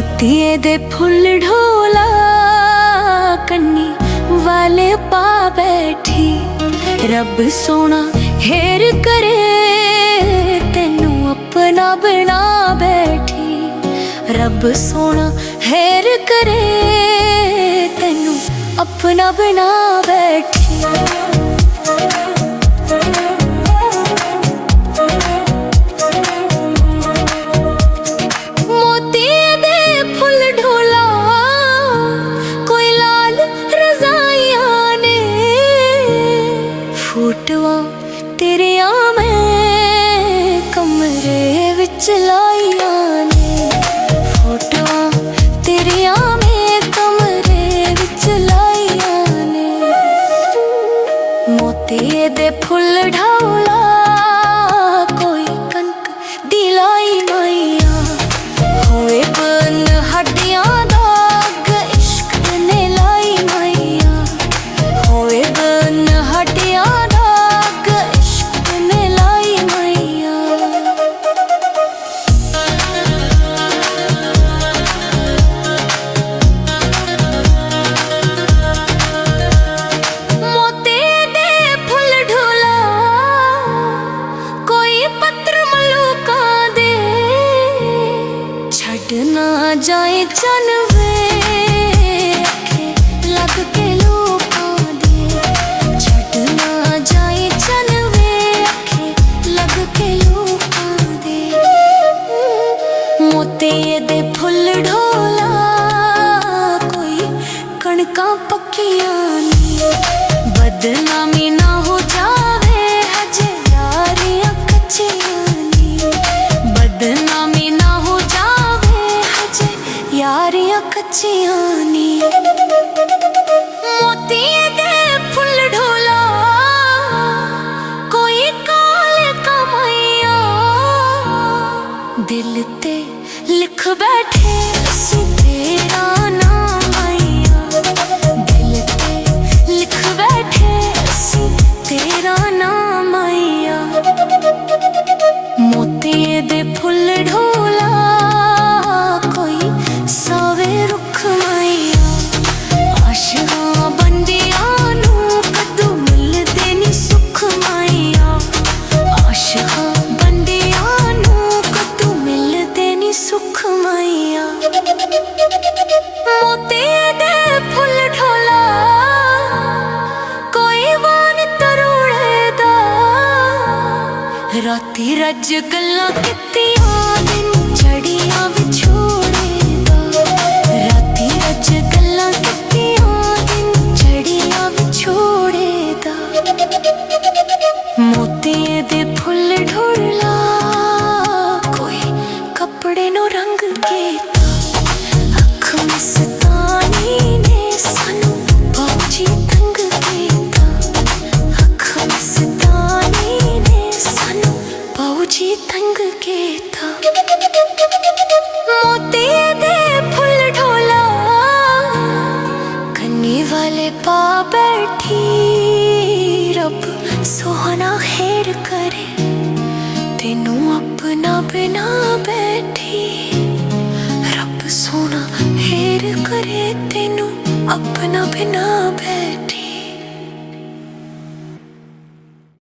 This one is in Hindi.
मोतिये दे फुल ढोला कन्नी वाले पा बैठी। रब सोना हेर करे तेनू अपना बना बैठी। रब सोना हेर करे तेनू अपना बना बैठी। फोटोआं तेरिया मैं कमरे विच लाइयां ने। फोटोआं तेरिया मैं कमरे विच लाइयां ने। मोतिये दे फुल ढोला कोई कनक दी लाई माइया। होए बन हड्डियां दाग इश्क ने लाई माइया। होए बन हड्डियां ना जाए चन वे अखे लग के लोकां दे। छड़ ना जाए चन वे अखे लग के लोकां दे। मोतिये दे फुल ढोला कोई कणकां पक्कियां नी। बदनामी ना हो जावे हजे यारियां कच्चियां नी। बदनामी ना हो यारियां कच्चियां नी। मोतिये दे फुल ढोला कोई काले कमाइया। दिल ते लिख बैठे असीं तेरा नाम माइया। दिल ते लिख बैठे असीं तेरा नाम माइया। मोतिये दे फुल ढोला सुख माइया। मोतिये दे फुल ढोला कोई वान तरुड़े दा। राती रज गल्लां कीतियां दिन चढ़ियां विछोड़े दा। राती रज गल्लां कीतियां दिन चढ़ियां विछोड़े दा। मोतिये दे फुल ढोला कपड़े नो रंग केता। अख मस्तानी ने सानू पहुंची तंग केता। अख मस्तानी ने सानू पहुंची तंग केता। मोतिये दे फुल ढोला कन्नी वाले पा बैठी। रब सोहना हेर करे तेनू अपना बना बैठी। रब सोना हेर करे तेनू अपना बना बैठी।